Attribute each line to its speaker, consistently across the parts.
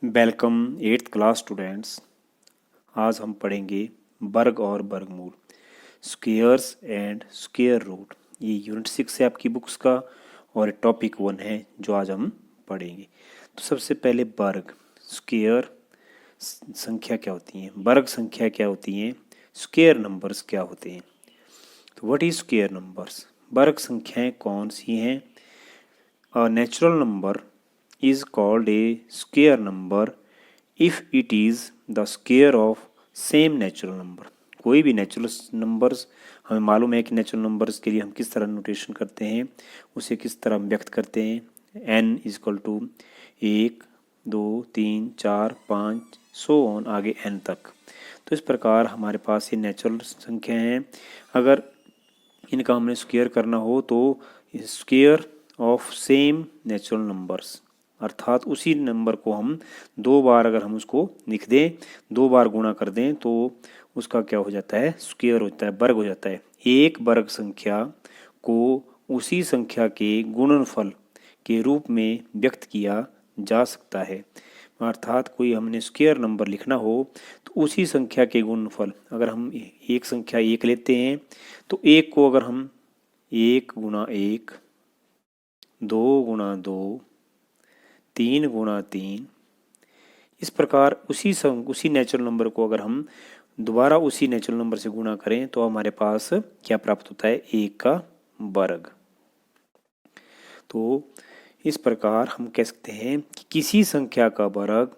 Speaker 1: Welcome 8th class students. आज हम पढ़ेंगे वर्ग और वर्गमूल, स्क्वेयर्स एंड स्क्वेयर रूट। ये यूनिट 6 है आपकी बुक्स का और टॉपिक 1 है जो आज हम पढ़ेंगे। तो सबसे पहले वर्ग, स्क्वेयर संख्या क्या होती हैं, वर्ग संख्या क्या होती हैं, स्क्वेयर नंबर्स क्या होते हैं। तो व्हाट इज स्क्वेयर नंबर्स? वर्ग संख्याएं कौन सी हैं? A natural number is called a square number if it is the square of same natural number। कोई भी नेचुरल नंबर्स, हमें मालूम है कि नेचुरल नंबर्स के लिए हम किस तरह नोटेशन करते हैं, उसे किस तरह हम व्यक्त करते हैं। n is equal to 1 2 3 4 5 so on, आगे n तक। तो इस प्रकार हमारे पास ये नेचुरल संख्या हैं। अगर इनका हमने स्क्वेयर करना हो तो square of same natural numbers, अर्थात उसी नंबर को हम दो बार अगर हम उसको लिख दें, दो बार गुणा कर दें तो उसका क्या हो जाता है, स्क्वेयर होता है, वर्ग हो जाता है। एक वर्ग संख्या को उसी संख्या के गुणनफल के रूप में व्यक्त किया जा सकता है। अर्थात कोई हमने स्क्वेयर नंबर लिखना हो तो उसी संख्या के गुणनफल, अगर हम एक संख्या एक लेते हैं तो एक को अगर हम 1 गुणा 1, 2 गुणा 2, 3 गुणा 3, इस प्रकार उसी नेचुरल नंबर को अगर हम दोबारा उसी नेचुरल नंबर से गुणा करें तो हमारे पास क्या प्राप्त होता है, 1 का वर्ग। तो इस प्रकार हम कह सकते हैं कि किसी संख्या का वर्ग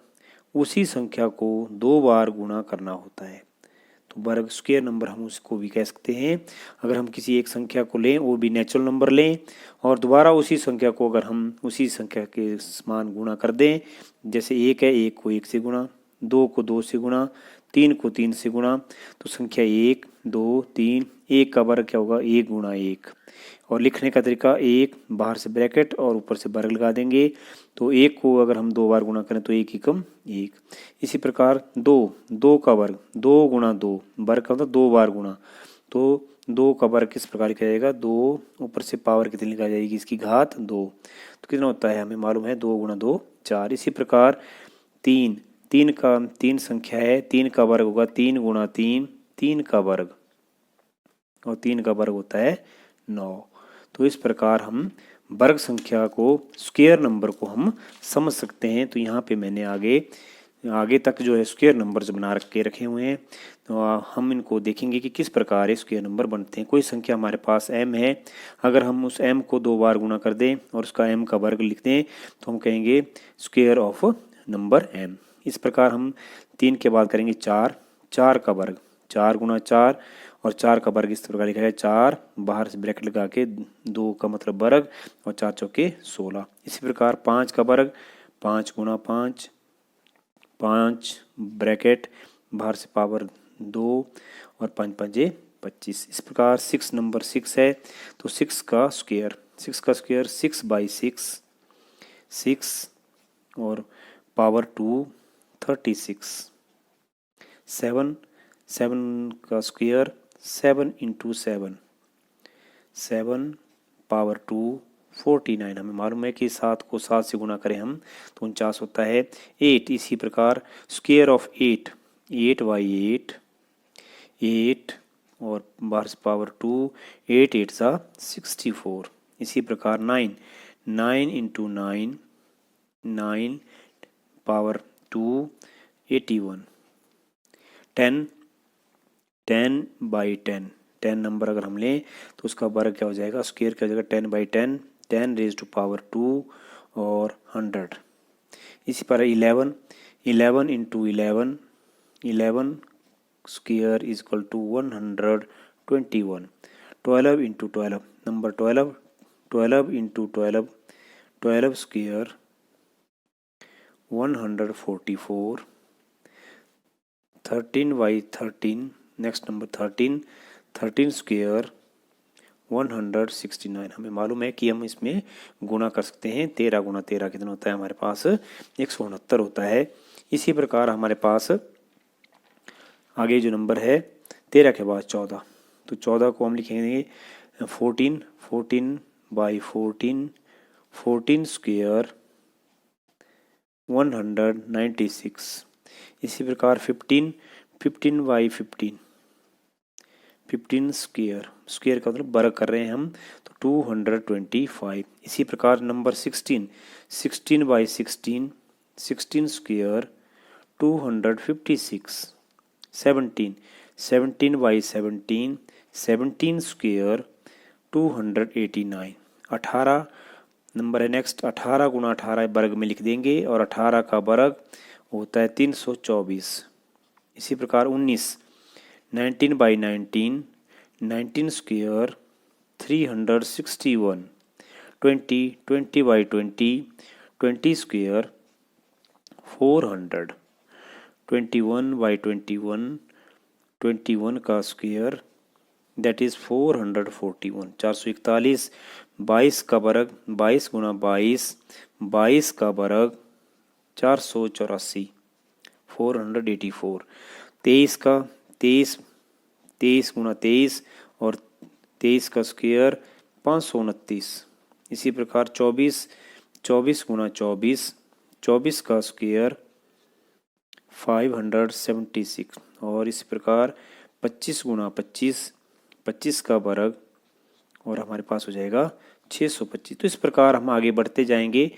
Speaker 1: उसी संख्या को दो बार गुणा करना होता है। तो वर्ग स्क्वेयर नंबर हम उसको भी कह सकते हैं। अगर हम किसी एक संख्या को लें, वो भी नेचुरल नंबर लें, और दोबारा उसी संख्या को अगर हम उसी संख्या के समान गुणा कर दें, जैसे 1 है, 1 को 1 से गुणा, 2 को 2 से गुणा, 3 को 3 से गुणा, तो संख्या 1 2 3, 1 का वर्ग क्या होगा, 1 गुणा 1। और लिखने का तरीका, 1 बाहर से ब्रैकेट और ऊपर से वर्ग लगा देंगे। तो 1 को अगर हम दो बार गुणा करें तो 1 एकम 1। इसी प्रकार 2 का वर्ग, 2 गुणा 2, वर्ग का मतलब दो बार गुणा, तो 2 का वर्ग किस प्रकार किया जाएगा, 2 ऊपर से पावर कितनी लिखा जाएगी, इसकी घात 2। तो कितना होता है हमें मालूम है, 2 गुणा 2 4। इसी प्रकार 3 संख्या है, 3 का वर्ग होगा 3 गुणा 3, 3 का वर्ग, और 3 का वर्ग होता है 9। तो इस प्रकार हम वर्ग संख्या को, स्क्वेयर नंबर को हम समझ सकते हैं। तो यहाँ पे मैंने आगे तक जो है स्क्वेयर नंबर्स बना रखे हुए हैं। तो हम इनको देखेंगे कि किस प्रकार स्क्वेयर नंबर बनते हैं। कोई संख्या हमारे पास m है, अगर हम उस m को दो बार गुणा कर दें और उसका m का वर्ग लिख दें तो हम कहेंगे स्क्वेयर ऑफ नंबर m। इस प्रकार हम 3 के बाद करेंगे 4 का वर्ग, 4 गुणा 4, और 4 का वर्ग इस प्रकार लिखा है 4 बाहर से ब्रैकेट लगा के, 2 का मतलब वर्ग, और 4 चौके 16। इसी प्रकार 5 का वर्ग, 5 गुणा 5, 5 ब्रैकेट बाहर से पावर 2, और 5 5 25। इस प्रकार 6 नंबर 6 है, तो 6 का स्क्वायर 6 बाई 6, 6 और पावर 2 36। 7 का स्क्वायर 7 इंटू 7 पावर 2 49। हमें मालूम है कि 7 को 7 से गुणा करें हम तो 49 होता है। 8, इसी प्रकार स्क्वायर ऑफ 8 बाई 8 और बाहर से पावर 2, 8 8 सा 64। इसी प्रकार 9 इंटू 9 पावर 2 81। 10 बाई 10 नंबर अगर हम लें तो उसका वर्ग क्या हो जाएगा, स्क्वायर क्या हो जाएगा, 10 बाई 10 रेज टू पावर 2 और 100। इसी पर 11 into 11 square is equal to 121। 12 into 12 number 12 into 12 square 144। 13 by 13, next number 13 square 169। हमें मालूम है कि हम इसमें गुणा कर सकते हैं, 13 गुणा 13 कितना होता है हमारे पास, 169 होता है। इसी प्रकार हमारे पास आगे जो नंबर है 13 के बाद 14, तो 14 को हम लिखेंगे 14 बाई 14 स्क्वायर 196। इसी प्रकार 15, 15 स्क्वेयर, स्क्वेयर का मतलब वर्ग कर रहे हैं हम, तो 225। इसी प्रकार नंबर 16, 16 स्क्वेयर 256। 17, 17 स्क्वेयर 289। 18 नंबर है नेक्स्ट, 18 गुणा 18 वर्ग में लिख देंगे, और 18 का वर्ग होता है 324। इसी प्रकार 19, 19 स्क्वेयर 361। 20 स्क्वेयर 400। 21 का स्क्वेयर दैट इज़ 441, 441। 22 का वर्ग, 22 गुणा 22, 22 का वर्ग 484, 484। 23 गुणा 23 और 23 का स्क्वेयर 529। इसी प्रकार 24 गुणा 24, 24 का स्क्वेयर 576। और इसी प्रकार 25 गुणा 25, 25 का वर्ग, और हमारे पास हो जाएगा 625। तो इस प्रकार हम आगे बढ़ते जाएंगे,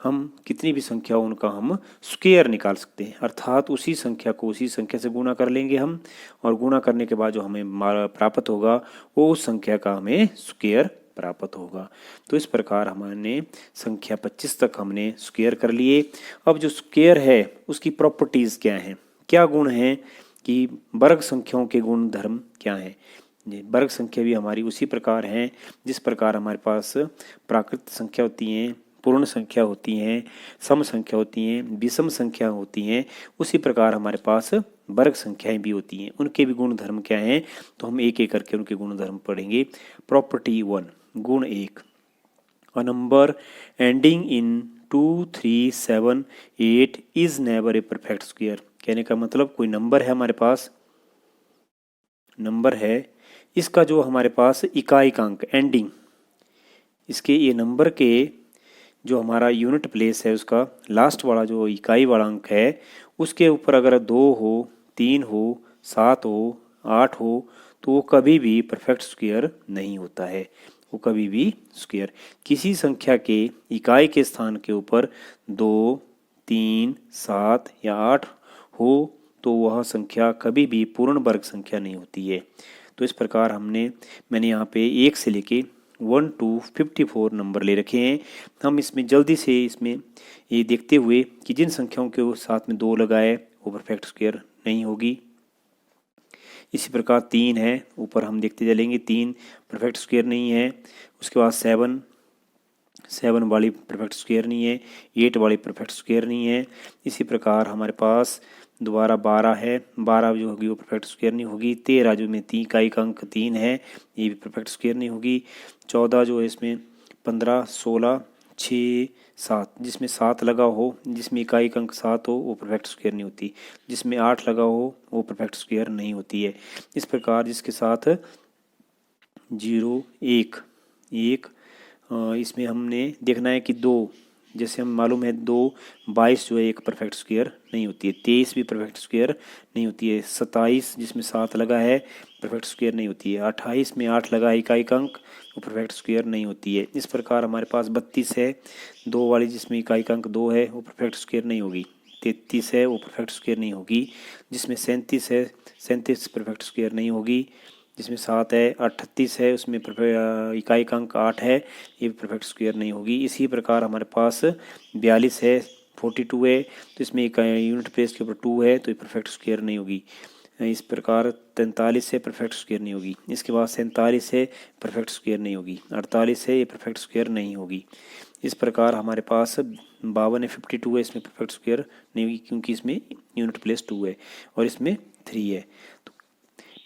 Speaker 1: हम कितनी भी संख्या हो उनका हम स्क्वायर निकाल सकते हैं, अर्थात उसी संख्या को उसी संख्या से गुणा कर लेंगे हम, और गुणा करने के बाद जो हमें प्राप्त होगा वो उस संख्या का हमें स्क्वायर प्राप्त होगा। तो इस प्रकार हमने संख्या 25 तक हमने स्क्वायर कर लिए। अब जो स्क्वायर है उसकी प्रॉपर्टीज़ क्या हैं, क्या गुण हैं, कि वर्ग संख्याओं के गुण धर्म क्या हैं। वर्ग संख्या भी हमारी उसी प्रकार हैं जिस प्रकार हमारे पास प्राकृत संख्या होती हैं, पूर्ण संख्या होती हैं, सम संख्या होती हैं, विषम संख्या होती हैं, उसी प्रकार हमारे पास वर्ग संख्याएं भी होती हैं। उनके भी गुण धर्म क्या हैं, तो हम एक एक करके उनके गुण धर्म पढ़ेंगे। प्रॉपर्टी 1, गुण 1, a number ending in 2, 3, 7, 8 is never a perfect square. कहने का मतलब कोई नंबर है हमारे पास, नंबर है, इसका जो हमारे पास इकाई का अंक एंडिंग, इसके ये नंबर के जो हमारा यूनिट प्लेस है उसका लास्ट वाला जो इकाई वाला अंक है उसके ऊपर अगर 2 हो, 3 हो, 7 हो, 8 हो, तो वो कभी भी परफेक्ट स्क्वायर नहीं होता है। वो कभी भी स्क्वायर, किसी संख्या के इकाई के स्थान के ऊपर 2, 3, 7 या 8 हो तो वह संख्या कभी भी पूर्ण वर्ग संख्या नहीं होती है। तो इस प्रकार मैंने यहाँ पे 1 से लेके 1 to 54 नंबर ले रखे हैं। हम इसमें जल्दी से इसमें ये देखते हुए कि जिन संख्याओं के साथ में 2 लगाए वो परफेक्ट स्क्वायर नहीं होगी। इसी प्रकार 3 है, ऊपर हम देखते चलेंगे 3 परफेक्ट स्क्वायर नहीं है। उसके बाद 7 वाली परफेक्ट स्क्वायर नहीं है, 8 वाली परफेक्ट स्क्वायर नहीं है। इसी प्रकार हमारे पास दोबारा 12 है, 12 जो होगी वो परफेक्ट स्क्वायर नहीं होगी। 13 जो में 3 का एक अंक 3 है, ये भी परफेक्ट स्क्वायर नहीं होगी। 14 जो है इसमें 15, 16, 6, 7 जिसमें 7 लगा हो, जिसमें इकाई अंक 7 हो वो परफेक्ट स्क्वायर नहीं होती। जिसमें 8 लगा हो वो परफेक्ट स्क्वायर नहीं होती है। इस प्रकार जिसके साथ 0, 1, इसमें हमने देखना है कि 2, जैसे हम मालूम है 2, 22 जो है एक परफेक्ट स्क्वायर नहीं होती है। 23 भी परफेक्ट स्क्वायर नहीं होती है। 27 जिसमें 7 लगा है परफेक्ट स्क्वायर नहीं होती है। 28 में 8 लगा है इकाई अंक, वो परफेक्ट स्क्वायर नहीं होती है। इस प्रकार हमारे पास 32 है, 2 वाली जिसमें इकाई अंक 2 है वो परफेक्ट स्क्वायर नहीं होगी। 33 है वो परफेक्ट स्क्वायर नहीं होगी। जिसमें 37 है, 37 परफेक्ट स्क्वायर नहीं होगी। जिसमें 7 है, 38 है, उसमें इकाई का अंक 8 है, ये भी परफेक्ट स्क्वायर नहीं होगी। इसी प्रकार हमारे पास 42 है, 42 है, तो इसमें एक यूनिट प्लेस के ऊपर 2 है, तो ये परफेक्ट स्क्वायर नहीं होगी। इस प्रकार 43 है, परफेक्ट स्क्वायर नहीं होगी। इसके बाद 47 है, परफेक्ट स्क्वायर नहीं होगी। 48 है, ये परफेक्ट स्क्वायर नहीं होगी। इस प्रकार हमारे पास 52 है, 52 है, इसमें परफेक्ट स्क्वायर नहीं होगी क्योंकि इसमें यूनिट प्लेस 2 है और इसमें 3 है। तो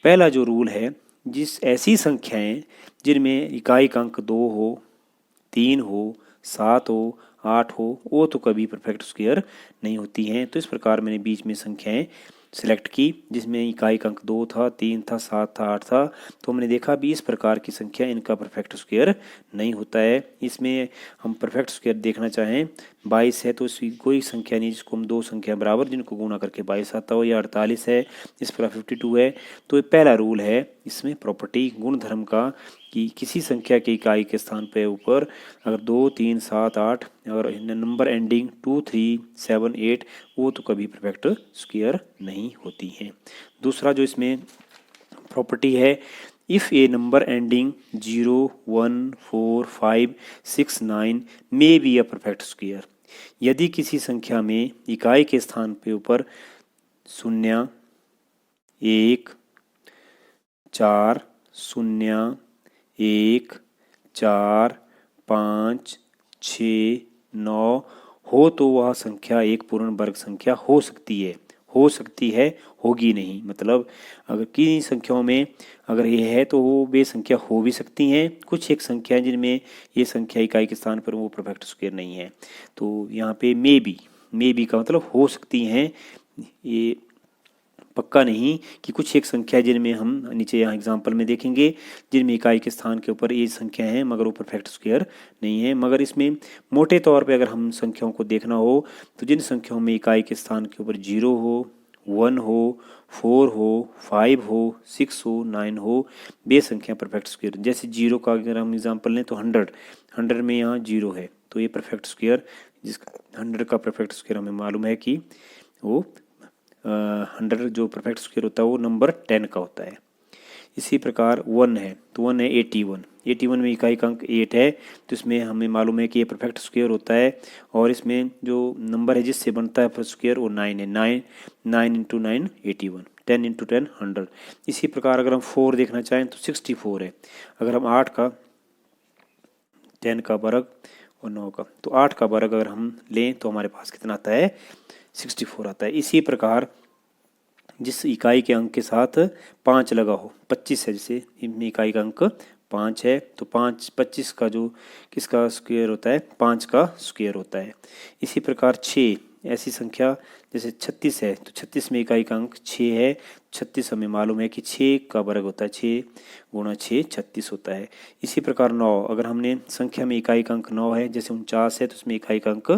Speaker 1: पहला जो रूल है, जिस ऐसी संख्याएं जिनमें इकाई का अंक 2 हो, 3 हो, 7 हो, 8 हो, वो तो कभी परफेक्ट स्क्वायर नहीं होती हैं। तो इस प्रकार मैंने बीच में संख्याएं सेलेक्ट की जिसमें इकाई का अंक 2 था, 3 था, 7 था, 8 था। तो हमने देखा भी इस प्रकार की संख्या इनका परफेक्ट स्क्वायर नहीं होता है। इसमें हम परफेक्ट स्क्वायर देखना चाहें 22 है तो इसकी कोई संख्या नहीं जिसको हम दो संख्या बराबर जिनको गुणा करके 22 आता हो, या 48 है इस प्रकार 52 है। तो ये पहला रूल है इसमें प्रॉपर्टी गुणधर्म का कि किसी संख्या के इकाई के स्थान पे ऊपर अगर 2, 3, 7, 8 और नंबर एंडिंग 2, 3, 7, 8 वो तो कभी परफेक्ट स्क्वायर नहीं होती हैं। दूसरा जो इसमें प्रॉपर्टी है, if A number ending 0, 1, 4, 5, 6, 9 may be a perfect square. यदि किसी संख्या में इकाई के स्थान पे ऊपर 0, 1, 4, 0, 1, 4, 5, 6, 9 हो तो वह संख्या एक पूर्ण वर्ग संख्या हो सकती है। हो सकती है, होगी नहीं। मतलब अगर किन्हीं संख्याओं में अगर ये है तो वो वे संख्या हो भी सकती हैं। कुछ एक संख्या है जिनमें ये संख्या इकाई के स्थान पर वो परफेक्ट स्क्वायर नहीं है। तो यहाँ पे मे बी का मतलब हो सकती हैं, ये पक्का नहीं कि कुछ एक संख्या जिनमें हम नीचे यहाँ एग्जांपल में देखेंगे जिनमें इकाई के स्थान के ऊपर ये संख्या है मगर वो परफेक्ट स्क्वायर नहीं है। मगर इसमें मोटे तौर पे अगर हम संख्याओं को देखना हो तो जिन संख्याओं में इकाई के स्थान के ऊपर 0 हो, 1 हो, 4 हो, 5 हो, 6 हो, 9 हो वे संख्या परफेक्ट स्क्वायर। जैसे 0 का अगर हम एग्जाम्पल लें तो 100 में यहाँ 0 है तो ये परफेक्ट स्क्वायर, जिसका 100 का परफेक्ट स्क्वायर हमें मालूम है कि वो 100 जो परफेक्ट स्क्वायर होता है वो नंबर 10 का होता है। इसी प्रकार 1 है तो 1 है 81 में इकाई का अंक 8 है तो इसमें हमें मालूम है कि ये परफेक्ट स्क्वायर होता है। और इसमें जो नंबर है जिससे बनता है स्क्वायर वो 9 है। 9 इंटू 9 81, 10 इंटू 10 100। इसी प्रकार अगर हम 4 देखना चाहें तो 64 है। अगर हम 8 का 10 का वर्ग और 9 का तो 8 का वर्ग अगर हम लें तो हमारे पास कितना आता है 64 आता है। इसी प्रकार जिस इकाई के अंक के साथ 5 लगा हो, 25 है जैसे इनमें इकाई का अंक 5 है तो 25 का जो किसका स्क्वायर होता है 5 का स्क्वायर होता है। इसी प्रकार 6 ऐसी संख्या जैसे 36 है तो 36 में इकाई का अंक 6 है। 36 हमें मालूम है कि 6 का वर्ग होता है 6 गुणा 6 36 होता है। इसी प्रकार 9 अगर हमने संख्या में इकाई का अंक 9 है जैसे 49 है तो उसमें इकाई का अंक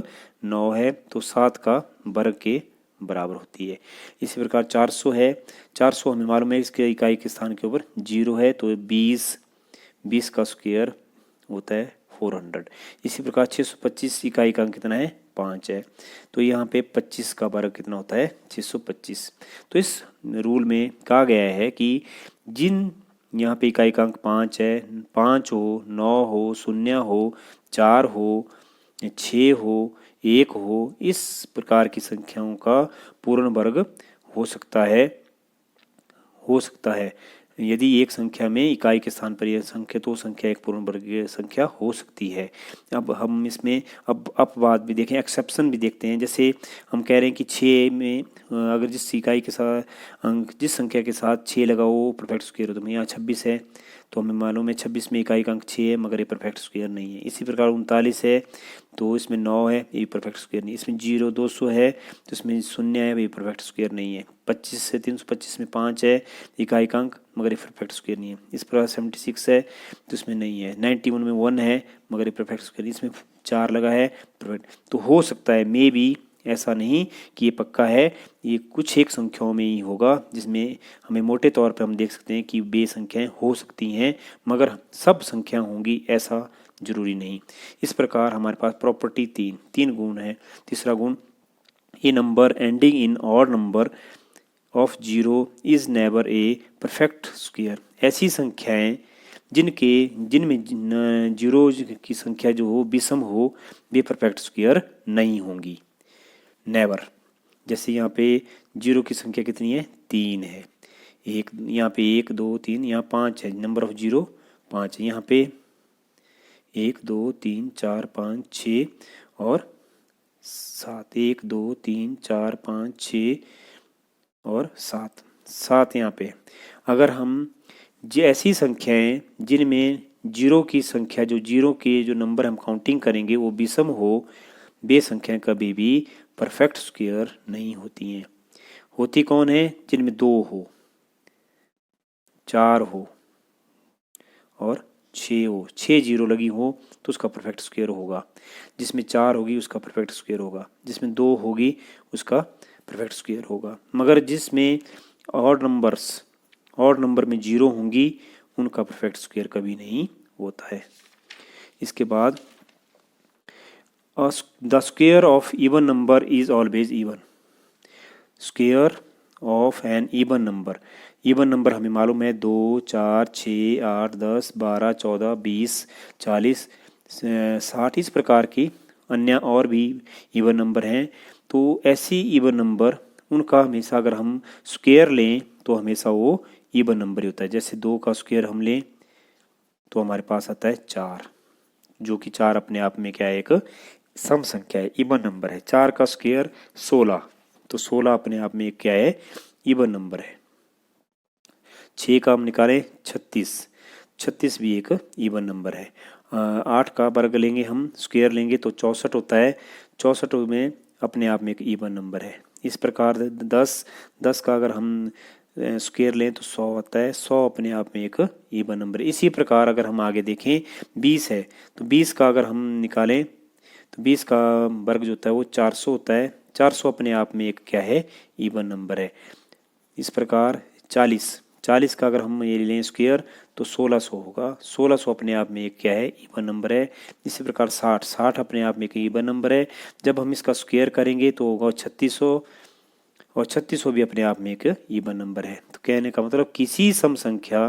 Speaker 1: 9 है तो 7 का वर्ग के बराबर होती है। इसी प्रकार 400 है, 400 हमें मालूम है इसके इकाई के स्थान के ऊपर 0 है तो 20 का स्क्वायर होता है 400। इसी प्रकार 625 इकाई का अंक कितना है 5 है तो यहाँ पे 25 का वर्ग कितना होता है 625। तो इस रूल में कहा गया है कि जिन यहाँ पे इकाई का अंक 5 है, 5 हो, 9 हो, 0 हो, 4 हो, 6 हो, 1 हो, इस प्रकार की संख्याओं का पूर्ण वर्ग हो सकता है। यदि एक संख्या में इकाई के स्थान पर यह संख्या तो संख्या एक पूर्ण वर्गीय संख्या हो सकती है। अब हम इसमें अब अपवाद भी देखें, एक्सेप्शन भी देखते हैं। जैसे हम कह रहे हैं कि 6 में अगर जिस इकाई के साथ अंक जिस संख्या के साथ 6 लगा वो परफेक्ट स्क्वायर हो, तो यहाँ 26 है तो हमें मालूम है 26 में इकाई का अंक 6 है मगर ये परफेक्ट स्क्वायर नहीं है। इसी प्रकार 39 है तो इसमें 9 है ये परफेक्ट स्क्वायर नहीं। इसमें 0 200 है तो इसमें 0 है ये परफेक्ट स्क्वायर नहीं है। 25 से 325 में 5 है इकाई का अंक मगर ये परफेक्ट स्क्वायर नहीं है। इस प्रकार 76 है तो इसमें नहीं है। 91 में 1 है मगर ये परफेक्ट स्क्वायर, इसमें 4 लगा है परफेक्ट। तो हो सकता है मे बी, ऐसा नहीं कि ये पक्का है, ये कुछ एक संख्याओं में ही होगा जिसमें हमें मोटे तौर पर हम देख सकते हैं कि बे संख्याएं हो सकती हैं मगर सब संख्या होंगी ऐसा जरूरी नहीं। इस प्रकार हमारे पास प्रॉपर्टी तीन गुण है। तीसरा गुण, a number ending in odd number of 0 is never a perfect square. ऐसी संख्याएं जिनमें जीरो की संख्या जो हो विषम हो वे परफेक्ट स्क्वायर नहीं होंगी, नेवर। जैसे यहाँ पे 0 की संख्या कितनी है 3 है, एक यहाँ पे 1 2 3 यहाँ 5 है, नंबर ऑफ 0 5 है। यहाँ पे 1 2 3 4 5 6 और 7, 1 2 3 4 5 6 और 7 यहाँ पे। अगर हम ऐसी संख्याएं जिनमें 0 की संख्या जो 0 के जो नंबर हम काउंटिंग करेंगे वो विषम हो वे संख्याएं कभी भी परफेक्ट स्क्वायर नहीं होती हैं। होती कौन है? जिनमें 2 हो, 4 हो और 6 हो। 6 जीरो लगी हो तो उसका परफेक्ट स्क्वायर होगा। जिसमें 4 होगी उसका परफेक्ट स्क्वायर होगा। जिसमें 2 होगी उसका परफेक्ट स्क्वायर होगा। मगर जिसमें ऑड नंबर में 0 होंगी उनका परफेक्ट स्क्वायर कभी नहीं होता है। इसके बाद the square of even number is always even. Square of an even number हमें मालूम है 2, 4, 6, 8, 10, 12, 14, 20, 40, 60 इस प्रकार की अन्य और भी इवन नंबर हैं। तो ऐसी इवन नंबर उनका हमेशा अगर हम स्क्वायर लें तो हमेशा वो इवन नंबर ही होता है। जैसे 2 का स्क्वायर हम लें तो हमारे पास आता है 4, जो कि 4 अपने आप में क्या है? एक सम संख्या है, इवन नंबर है। 4 का स्क्वायर 16, तो 16 अपने आप में एक क्या है? इवन नंबर है। 6 का हम निकालें 36, 36 भी एक इवन नंबर है। 8 का वर्ग लेंगे हम, स्क्वायर लेंगे तो 64 होता है। 64 में अपने आप में एक इवन नंबर है। इस प्रकार 10 का अगर हम स्क्वायर लें तो 100 आता है। 100 अपने आप में एक इवन नंबर है। इसी प्रकार अगर हम आगे देखें 20 है तो 20 का अगर हम निकालें तो 20 का वर्ग जो होता है वो 400 होता है। 400 अपने आप में एक क्या है? इवन नंबर है। इस प्रकार 40 का अगर हम ये लें स्क्वायर तो 1600 होगा। 1600 अपने आप में एक क्या है? इवन नंबर है। इसी प्रकार 60 अपने आप में एक इवन नंबर है। जब हम इसका स्क्वायर करेंगे तो होगा 3600, और 3600 भी अपने आप में एक इवन नंबर है। तो कहने का मतलब किसी सम संख्या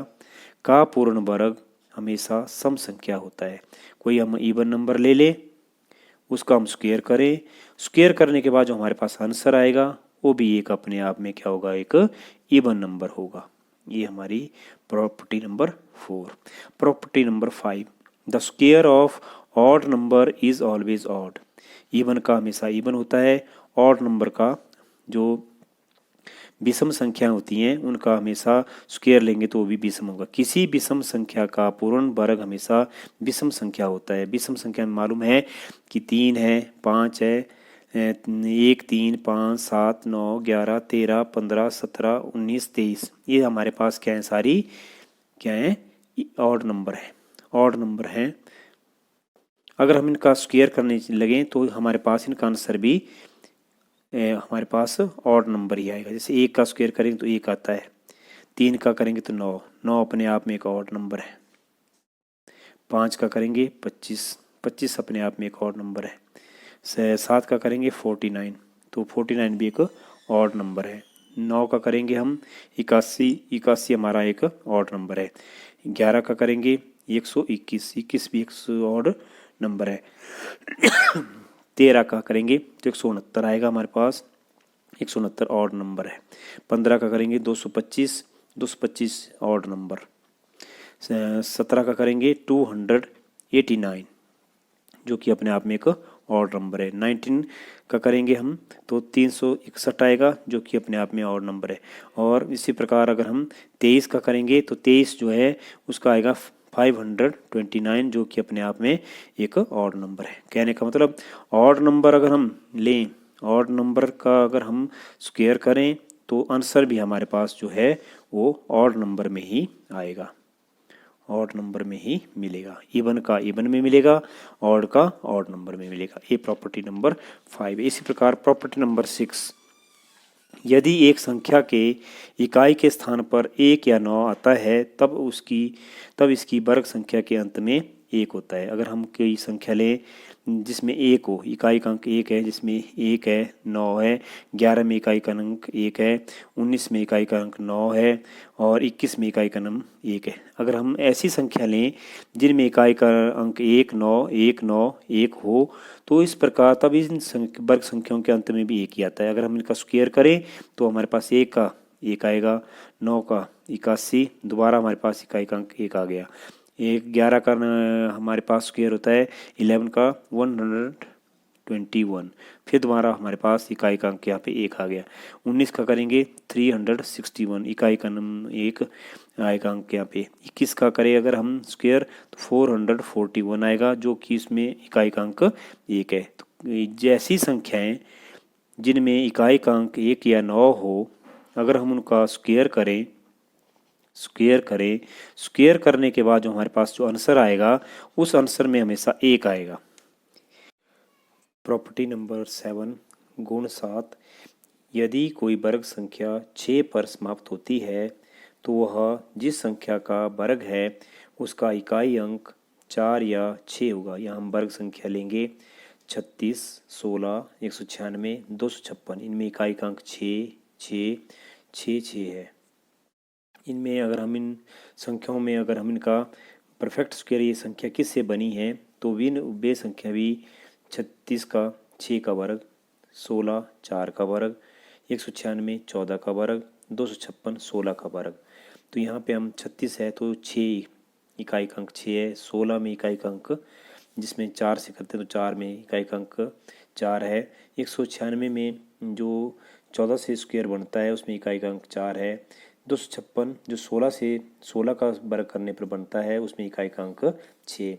Speaker 1: का पूर्ण वर्ग हमेशा सम संख्या होता है। कोई हम इवन नंबर ले ले, उसका हम स्क्वायर करें, स्क्वायर करने के बाद जो हमारे पास आंसर आएगा वो भी एक अपने आप में क्या होगा? एक इवन नंबर होगा। ये हमारी property number 4। Property number 5, the square of odd number is always odd. Even का हमेशा इवन होता है। ऑड नंबर का जो विषम संख्या होती हैं उनका हमेशा स्क्वायर लेंगे तो वो भी विषम होगा। किसी विषम संख्या का पूर्ण वर्ग हमेशा विषम संख्या होता है। विषम संख्या में मालूम है कि 3 है, 5 है, 1, 3, 5, 7, 9, 11, 13, 15, 17, 19, 23, ये हमारे पास क्या है? सारी क्या है? ऑड नंबर है। ऑड नंबर हैं। अगर हम इनका स्क्वायर करने लगें तो हमारे पास इनका आंसर भी हमारे पास ऑड नंबर ही आएगा। जैसे 1 का स्क्वायर करेंगे तो 1 आता है। 3 का करेंगे तो 9, 9 अपने आप में एक ऑड नंबर है। 5 का करेंगे 25, 25 अपने आप में एक ऑड नंबर है। 7 का करेंगे 49, तो 49 भी एक ऑड नंबर है। 9 का करेंगे हम 81, 81 हमारा एक ऑड नंबर है। 11 का करेंगे 121, 21 भी एक ऑड नंबर है। 13 का करेंगे तो 169 आएगा हमारे पास, 169 ऑड नंबर है। 15 का करेंगे 225, 225 ऑड नंबर। 17 का करेंगे 289, जो कि अपने आप में एक ऑड नंबर है। 19 का करेंगे हम तो 361 आएगा, जो कि अपने आप में ऑड नंबर है। और इसी प्रकार अगर हम 23 का करेंगे तो 23 जो है उसका आएगा 529, जो कि अपने आप में एक ऑड नंबर है। कहने का मतलब ऑड नंबर अगर हम लें, ऑड नंबर का अगर हम स्क्वायर करें तो आंसर भी हमारे पास जो है वो ऑड नंबर में ही आएगा, ऑड नंबर में ही मिलेगा। इवन का इवन में मिलेगा, ऑड का ऑड नंबर में मिलेगा। ये प्रॉपर्टी नंबर 5 है। इसी प्रकार प्रॉपर्टी नंबर 6, यदि एक संख्या के इकाई के स्थान पर 1 या 9 आता है तब इसकी वर्ग संख्या के अंत में 1 होता है। अगर हम कोई संख्या लें जिसमें 1 हो, इकाई का अंक 1 है, जिसमें 1 है, 9 है, 11 में इकाई का अंक 1 है, 19 में इकाई का अंक 9 है और 21 में इकाई का अंक 1 है। अगर हम ऐसी संख्या लें जिनमें इकाई का अंक 1, 9, 1, 9, 1 हो तो इस प्रकार तब इन वर्ग संख्याओं के अंत में भी 1 ही आता है। अगर हम इनका स्क्वायर करें तो हमारे पास 1 का 1 आएगा, 9 का 81, दोबारा हमारे पास इकाई का अंक 1 आ गया। 11 का हमारे पास स्क्वायर होता है 11 का 121, फिर दोबारा हमारे पास इकाई का अंक यहाँ पे 1 आ गया। 19 का करेंगे 361, इकाई का नंबर 1 आएगा अंक यहाँ पे। 21 का करें अगर हम स्क्वायर तो 441 आएगा, जो कि इसमें इकाई का अंक 1 है। तो जैसी संख्याएं जिनमें इकाई का अंक 1 या 9 हो अगर हम उनका स्क्वायर करने के बाद जो हमारे पास जो आंसर आएगा उस आंसर में हमेशा 1 आएगा। प्रॉपर्टी नंबर 7 गुण 7, यदि कोई वर्ग संख्या 6 पर समाप्त होती है तो वह जिस संख्या का वर्ग है उसका इकाई अंक 4 या 6 होगा। यहाँ हम वर्ग संख्या लेंगे 36, 16, 196, 256। इनमें इकाई का अंक 6, 6, 6, 6 है। इनमें अगर हम इन संख्याओं में अगर हम इनका परफेक्ट स्क्वायर ये संख्या किससे बनी है तो वे संख्या भी 36 का 6 का वर्ग, 16 4 का वर्ग, 196 14 का वर्ग, 256 16 का वर्ग। तो यहाँ पे हम 36 है तो 6 इकाई का अंक 6 है, 16 में इकाई का अंक जिसमें 4 से करते हैं तो 4 में इकाई का अंक 4 है, 196 में जो 14 से स्क्वायर बनता है उसमें इकाई का अंक 4 है, 256 जो 16 से 16 का वर्ग करने पर बनता है उसमें इकाई का अंक 6।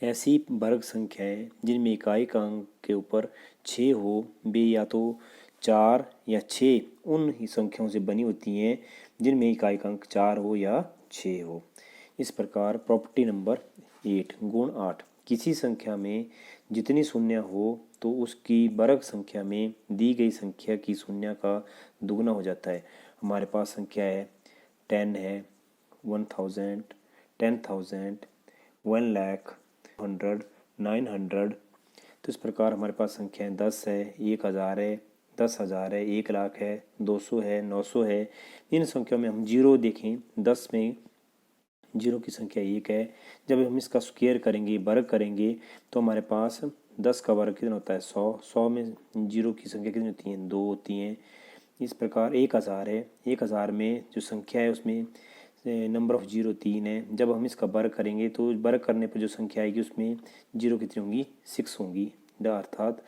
Speaker 1: ऐसी वर्ग संख्याएं जिनमें इकाई का अंक के ऊपर 6 हो वे या तो 4 या 6 उन ही संख्याओं से बनी होती हैं जिनमें इकाई का अंक 4 हो या 6 हो। इस प्रकार प्रॉपर्टी नंबर 8 गुण 8, किसी संख्या में जितनी शून्य हो तो उसकी वर्ग संख्या में दी गई संख्या की शून्य का दुगना हो जाता है। हमारे पास संख्या है 10 है, 1000, 10,000, 1 लाख, 100, 900। तो इस प्रकार हमारे पास संख्याएं 10 है, 1000 है, 10,000 है, 1 लाख है, 200 है, 900 है। इन संख्याओं में हम जीरो देखें, 10 में जीरो की संख्या 1 है। जब हम इसका स्क्वायर करेंगे वर्ग करेंगे तो हमारे पास 10 का वर्ग कितना होता है 100, 100 में जीरो की संख्या कितनी होती है 2 होती हैं। इस प्रकार 1000 है, 1000 में जो संख्या है उसमें नंबर ऑफ जीरो 3 है। जब हम इसका वर्ग करेंगे तो वर्ग करने पर जो संख्या आएगी उसमें जीरो कितनी होंगी 6 होंगी, अर्थात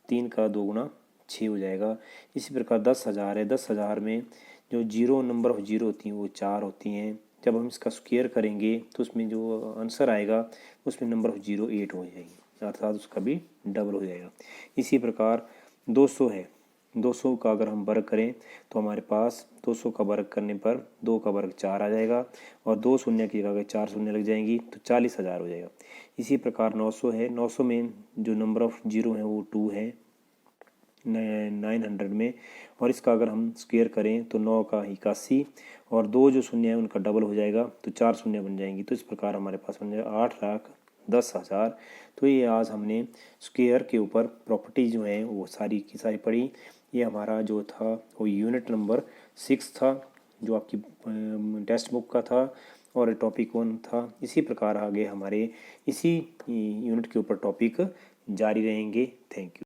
Speaker 1: 3 का 2 गुना 6 हो जाएगा। इसी प्रकार 10,000 है, 10,000 में जो जीरो नंबर ऑफ जीरो होती हैं वो 4 होती हैं। जब हम इसका स्क्वायर करेंगे तो उसमें जो आंसर आएगा उसमें नंबर ऑफ जीरो 8 हो जाएगी, अर्थात उसका भी डबल हो जाएगा। इसी प्रकार 200 है, 200 का अगर हम वर्ग करें तो हमारे पास 200 का वर्ग करने पर 2 का वर्ग 4 आ जाएगा और 2 शून्य की जगह 4 शून्य लग जाएंगी तो 40,000 हो जाएगा। इसी प्रकार 900 है, 900 में जो नंबर ऑफ जीरो है वो 2 है 900 में, और इसका अगर हम स्क्वायर करें तो 9 का 81 और 2 जो शून्य है उनका डबल हो जाएगा तो 4 शून्य बन जाएंगी। तो इस प्रकार हमारे पास बन जाएगा 8,10,000। तो ये आज हमने स्क्वायर के ऊपर प्रॉपर्टी जो है वो सारी की सारी पढ़ी। ये हमारा जो था वो यूनिट नंबर 6 था जो आपकी टेक्स्ट बुक का था और टॉपिक 1 था। इसी प्रकार आगे हमारे इसी यूनिट के ऊपर टॉपिक जारी रहेंगे। Thank you.